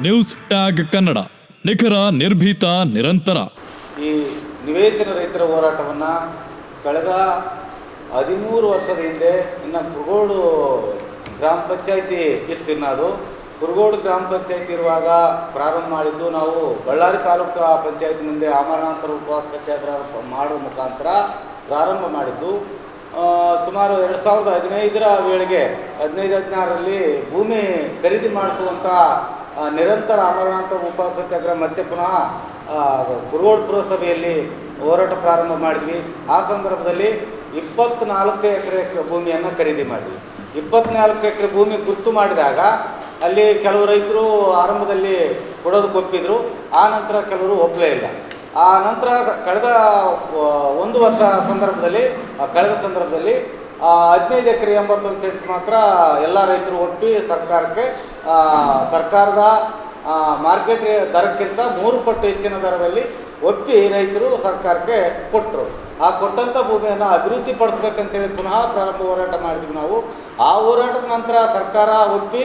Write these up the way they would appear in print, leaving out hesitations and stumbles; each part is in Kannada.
ನ್ಯೂಸ್ ಟ್ಯಾಗ್ ಕನ್ನಡ, ನಿಖರ, ನಿರ್ಭೀತ, ನಿರಂತರ. ಈ ನಿವೇಶನ ರೈತರ ಹೋರಾಟವನ್ನು ಕಳೆದ 13 ವರ್ಷದ ಹಿಂದೆ ಇನ್ನು ಕುರುಗೋಡು ಗ್ರಾಮ ಪಂಚಾಯಿತಿ ಇತ್ತು. ಇನ್ನು ಅದು ಕುರುಗೋಡು ಗ್ರಾಮ ಪಂಚಾಯಿತಿ ಇರುವಾಗ ಪ್ರಾರಂಭ ಮಾಡಿದ್ದು. ನಾವು ಬಳ್ಳಾರಿ ತಾಲೂಕು ಪಂಚಾಯತ್ ಮುಂದೆ ಆಮರಣಾಂತರ ಉಪವಾಸ ಸತ್ಯಾಗ್ರಹ ಮಾಡುವ ಮುಖಾಂತರ ಪ್ರಾರಂಭ ಮಾಡಿದ್ದು. ಸುಮಾರು 2015ರ ವೇಳೆಗೆ 15-16ರಲ್ಲಿ ಭೂಮಿ ಖರೀದಿ ಮಾಡಿಸುವಂಥ ನಿರಂತರ ಆಮರಣಾಂತರ ಉಪವಾಸ ಸತ್ಯಾಗ್ರಹ ಮತ್ತೆ ಪುನಃ ಕುರುಗೋಡು ಪುರಸಭೆಯಲ್ಲಿ ಹೋರಾಟ ಪ್ರಾರಂಭ ಮಾಡಿದ್ವಿ. ಆ ಸಂದರ್ಭದಲ್ಲಿ 24 ಎಕರೆ ಭೂಮಿಯನ್ನು ಖರೀದಿ ಮಾಡಿದ್ವಿ. 24 ಎಕರೆ ಭೂಮಿ ಗುರ್ತು ಮಾಡಿದಾಗ ಅಲ್ಲಿ ಕೆಲವು ರೈತರು ಆರಂಭದಲ್ಲಿ ಕೊಡೋದಕ್ಕೆ ಒಪ್ಪಿದ್ರು. ಆ ನಂತರ ಕೆಲವರು ಒಪ್ಪಲೇ ಇಲ್ಲ. ಆ ನಂತರ ಕಳೆದ 1 ವರ್ಷ ಸಂದರ್ಭದಲ್ಲಿ 15 ಎಕರೆ 81 ಸೆಂಟ್ಸ್ ಮಾತ್ರ ಎಲ್ಲ ರೈತರು ಒಪ್ಪಿ ಸರ್ಕಾರದ ಮಾರ್ಕೆಟ್ ದರಕ್ಕಿಂತ 3 ಪಟ್ಟು ಹೆಚ್ಚಿನ ದರದಲ್ಲಿ ಒಪ್ಪಿ ರೈತರು ಸರ್ಕಾರಕ್ಕೆ ಕೊಟ್ಟರು. ಆ ಕೊಟ್ಟಂಥ ಭೂಮಿಯನ್ನು ಅಭಿವೃದ್ಧಿ ಪಡಿಸ್ಬೇಕಂತೇಳಿ ಪುನಃ ಪ್ರಾರಂಭ ಹೋರಾಟ ಮಾಡಿದ್ವಿ ನಾವು. ಆ ಹೋರಾಟದ ನಂತರ ಸರ್ಕಾರ ಒಪ್ಪಿ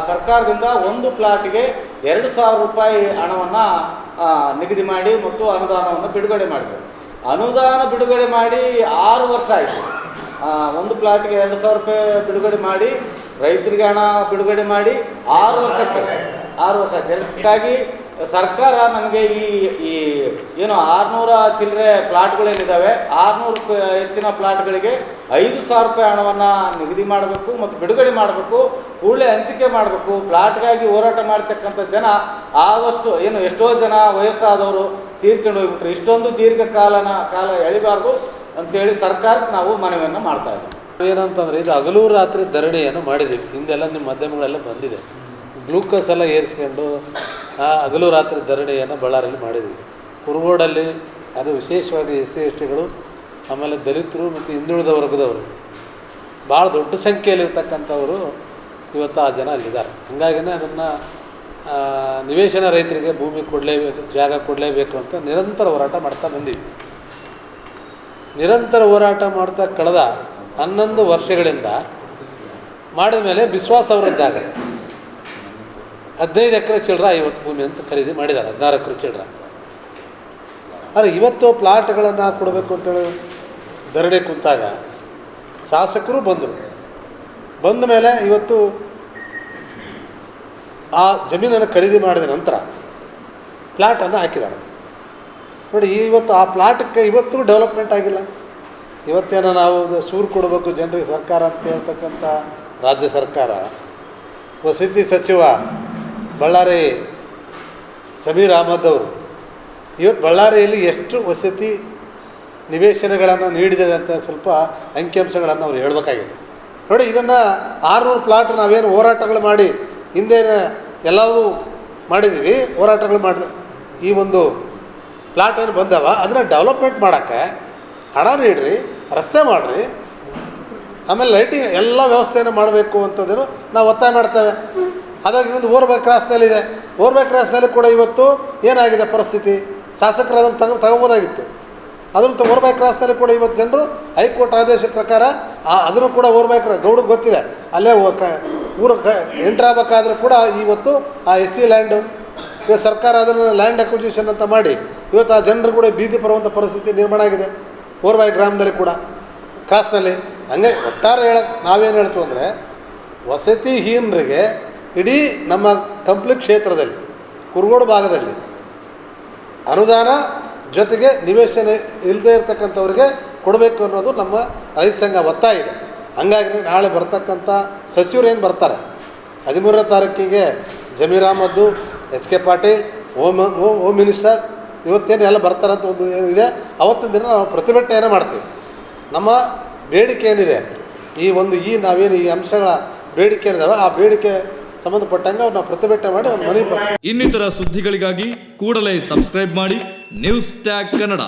ಸರ್ಕಾರದಿಂದ ಒಂದು ಪ್ಲಾಟಿಗೆ 2,000 ರೂಪಾಯಿ ಹಣವನ್ನು ನಿಗದಿ ಮಾಡಿ ಮತ್ತು ಅನುದಾನವನ್ನು ಬಿಡುಗಡೆ ಮಾಡಿದರು. ಅನುದಾನ ಬಿಡುಗಡೆ ಮಾಡಿ 6 ವರ್ಷ ಆಯಿತು. ಒಂದು ಪ್ಲಾಟ್ಗೆ 2,000 ರೂಪಾಯಿ ಬಿಡುಗಡೆ ಮಾಡಿ ರೈತರಿಗೆ ಹಣ ಬಿಡುಗಡೆ ಮಾಡಿ 6 ವರ್ಷ ಕೆಲಸಕ್ಕಾಗಿ ಸರ್ಕಾರ ನಮಗೆ ಈ ಏನು 600 ಚಿಲ್ಲರೆ ಪ್ಲಾಟ್ಗಳೇನಿದ್ದಾವೆ 600 ಹೆಚ್ಚಿನ ಪ್ಲಾಟ್ಗಳಿಗೆ 5,000 ರೂಪಾಯಿ ಹಣವನ್ನು ನಿಗದಿ ಮಾಡಬೇಕು ಮತ್ತು ಬಿಡುಗಡೆ ಮಾಡಬೇಕು. ಕೂಡಲೇ ಹಂಚಿಕೆ ಮಾಡಬೇಕು. ಪ್ಲಾಟ್ಗಾಗಿ ಹೋರಾಟ ಮಾಡ್ತಕ್ಕಂಥ ಜನ ಆದಷ್ಟು ಎಷ್ಟೋ ಜನ ವಯಸ್ಸಾದವರು ತೀರ್ಕೊಂಡು ಹೋಗ್ಬಿಟ್ರು. ಇಷ್ಟೊಂದು ಕಾಲ ಎಳಿಬಾರ್ದು ಅಂತೇಳಿ ಸರ್ಕಾರಕ್ಕೆ ನಾವು ಮನವಿಯನ್ನು ಮಾಡ್ತಾ ಇದ್ದೀವಿ. ಏನಂತಂದರೆ ಇದು ಹಗಲು ರಾತ್ರಿ ಧರಣಿಯನ್ನು ಮಾಡಿದ್ದೀವಿ. ಹಿಂದೆಲ್ಲ ನಿಮ್ಮ ಮಾಧ್ಯಮಗಳೆಲ್ಲ ಬಂದಿದೆ. ಗ್ಲೂಕೋಸ್ ಎಲ್ಲ ಏರಿಸ್ಕೊಂಡು ಹಗಲು ರಾತ್ರಿ ಧರಣಿಯನ್ನು ಬಳ್ಳಾರಿಯಲ್ಲಿ ಮಾಡಿದ್ದೀವಿ. ಕುರುಗೋಡಲ್ಲಿ ಅದು ವಿಶೇಷವಾಗಿ SC/STಗಳು, ಆಮೇಲೆ ದಲಿತರು ಮತ್ತು ಹಿಂದುಳಿದ ವರ್ಗದವರು ಭಾಳ ದೊಡ್ಡ ಸಂಖ್ಯೆಯಲ್ಲಿರ್ತಕ್ಕಂಥವರು ಇವತ್ತು ಆ ಜನ ಅಲ್ಲಿದ್ದಾರೆ. ಹಾಗಾಗಿನೇ ಅದನ್ನು ನಿವೇಶನ ರೈತರಿಗೆ ಭೂಮಿ ಕೊಡಲೇಬೇಕು, ಜಾಗ ಕೊಡಲೇಬೇಕು ಅಂತ ನಿರಂತರ ಹೋರಾಟ ಮಾಡ್ತಾ ಬಂದೀವಿ. ನಿರಂತರ ಹೋರಾಟ ಮಾಡ್ತಾ ಕಳೆದ 11 ವರ್ಷಗಳಿಂದ ಮಾಡಿದ ಮೇಲೆ ವಿಶ್ವಾಸ ಅವರದ್ದಾಗ 15 ಎಕರೆ ಚಿಲ್ಲರ 50 ಭೂಮಿ ಅಂತ ಖರೀದಿ ಮಾಡಿದ್ದಾರೆ. 16 ಎಕರೆ ಚಿಲ್ಲರ. ಆದರೆ ಇವತ್ತು ಪ್ಲಾಟ್ಗಳನ್ನು ಕೊಡಬೇಕು ಅಂತೇಳಿ ಧರಣಿ ಕುಂತಾಗ ಶಾಸಕರು ಬಂದ ಮೇಲೆ ಇವತ್ತು ಆ ಜಮೀನನ್ನು ಖರೀದಿ ಮಾಡಿದ ನಂತರ ಪ್ಲಾಟನ್ನು ಹಾಕಿದ್ದಾರೆ. ನೋಡಿ, ಇವತ್ತು ಆ ಪ್ಲಾಟಕ್ಕೆ ಇವತ್ತು ಡೆವಲಪ್ಮೆಂಟ್ ಆಗಿಲ್ಲ. ಇವತ್ತೇನೋ ನಾವು ಸೂರು ಕೊಡಬೇಕು ಜನರಿಗೆ ಸರ್ಕಾರ ಅಂತ ಹೇಳ್ತಕ್ಕಂಥ ರಾಜ್ಯ ಸರ್ಕಾರ, ವಸತಿ ಸಚಿವ ಬಳ್ಳಾರಿ ಸಮೀರ್ ಅಹಮದ್ ಅವರು ಇವತ್ತು ಬಳ್ಳಾರಿಯಲ್ಲಿ ಎಷ್ಟು ವಸತಿ ನಿವೇಶನಗಳನ್ನು ನೀಡಿದ್ದಾರೆ ಅಂತ ಸ್ವಲ್ಪ ಅಂಕಿಅಂಶಗಳನ್ನು ಅವ್ರು ಹೇಳಬೇಕಾಗಿದೆ. ನೋಡಿ, ಇದನ್ನು 600 ಪ್ಲಾಟ್ ನಾವೇನು ಹೋರಾಟಗಳು ಮಾಡಿ ಹಿಂದೇನೆ ಎಲ್ಲವೂ ಮಾಡಿದ್ದೀವಿ. ಹೋರಾಟಗಳು ಮಾಡಿದ ಈ ಒಂದು ಪ್ಲಾಟ್ ಏನು ಬಂದವ ಅದನ್ನು ಡೆವಲಪ್ಮೆಂಟ್ ಮಾಡೋಕ್ಕೆ ಹಣ ನೀಡ್ರಿ, ರಸ್ತೆ ಮಾಡಿರಿ, ಆಮೇಲೆ ಲೈಟಿಂಗ್ ಎಲ್ಲ ವ್ಯವಸ್ಥೆಯನ್ನು ಮಾಡಬೇಕು ಅಂತಂದೇನು ನಾವು ಒತ್ತಾಯ ಮಾಡ್ತೇವೆ. ಹಾಗಾಗಿ ಇನ್ನೊಂದು ಓರ್ಬೈ ಕ್ರಾಸ್ನಲ್ಲಿದೆ. ಓರ್ಬೈ ಕ್ರಾಸ್ನಲ್ಲಿ ಕೂಡ ಇವತ್ತು ಏನಾಗಿದೆ ಪರಿಸ್ಥಿತಿ, ಶಾಸಕರು ಅದನ್ನು ತಗೋಬೋದಾಗಿತ್ತು. ಅದನ್ನು ಓರ್ಬೈ ಕ್ರಾಸ್ನಲ್ಲಿ ಕೂಡ ಇವತ್ತು ಜನರು ಹೈಕೋರ್ಟ್ ಆದೇಶ ಪ್ರಕಾರ ಅದನ್ನು ಕೂಡ ಓರ್ಬೈ ಗೌಡಕ್ಕೆ ಗೊತ್ತಿದೆ. ಅಲ್ಲೇ ಊರು ಎಂಟ್ರ್ ಆಗಬೇಕಾದ್ರೂ ಕೂಡ ಇವತ್ತು ಆ SC ಲ್ಯಾಂಡು ಇವತ್ತು ಸರ್ಕಾರ ಅದನ್ನು ಲ್ಯಾಂಡ್ ಅಕ್ವಿಸಿಷನ್ ಅಂತ ಮಾಡಿ ಇವತ್ತು ಆ ಜನರು ಕೂಡ ಬೀದಿ ಬರುವಂಥ ಪರಿಸ್ಥಿತಿ ನಿರ್ಮಾಣ ಆಗಿದೆ ಓರ್ಬೈ ಗ್ರಾಮದಲ್ಲಿ ಕೂಡ, ಕ್ರಾಸ್ನಲ್ಲಿ. ಹಂಗೆ ಒಟ್ಟಾರೆ ನಾವೇನು ಹೇಳ್ತೀವಿ ಅಂದರೆ ವಸತಿಹೀನರಿಗೆ ಇಡೀ ನಮ್ಮ ಕಂಪ್ಲೀಟ್ ಕ್ಷೇತ್ರದಲ್ಲಿ ಕುರುಗೋಡು ಭಾಗದಲ್ಲಿ ಅನುದಾನ ಜೊತೆಗೆ ನಿವೇಶನ ಇಲ್ಲದೇ ಇರತಕ್ಕಂಥವ್ರಿಗೆ ಕೊಡಬೇಕು ಅನ್ನೋದು ನಮ್ಮ ರೈತ ಸಂಘ ಒತ್ತಾಯ ಇದೆ. ಹಂಗಾಗಿ ನಾಳೆ ಬರ್ತಕ್ಕಂಥ ಸಚಿವರು ಏನು ಬರ್ತಾರೆ 13ನೇ ತಾರೀಕಿಗೆ Zameer Ahmed, HK Patil, home minister ಇವತ್ತೇನು ಎಲ್ಲ ಬರ್ತಾರಂತ ಒಂದು ಏನಿದೆ. ಅವತ್ತಿನ ದಿನ ನಾವು ಪ್ರತಿಭಟನೆಯನ್ನು ಮಾಡ್ತೀವಿ. ನಮ್ಮ ಬೇಡಿಕೆ ಏನಿದೆ ನಾವೇನು ಈ ಅಂಶಗಳ ಬೇಡಿಕೆ ಏನಿದಾವೆ ಆ ಬೇಡಿಕೆ ಸಂಬಂಧಪಟ್ಟಂಗೆ ನಾವು ಪ್ರತಿಭಟನೆ ಮಾಡಿ ಒಂದು ಮನವಿ. ಇನ್ನಿತರ ಸುದ್ದಿಗಳಿಗಾಗಿ ಕೂಡಲೇ ಸಬ್ಸ್ಕ್ರೈಬ್ ಮಾಡಿ ನ್ಯೂಸ್ ಟ್ಯಾಗ್ ಕನ್ನಡ.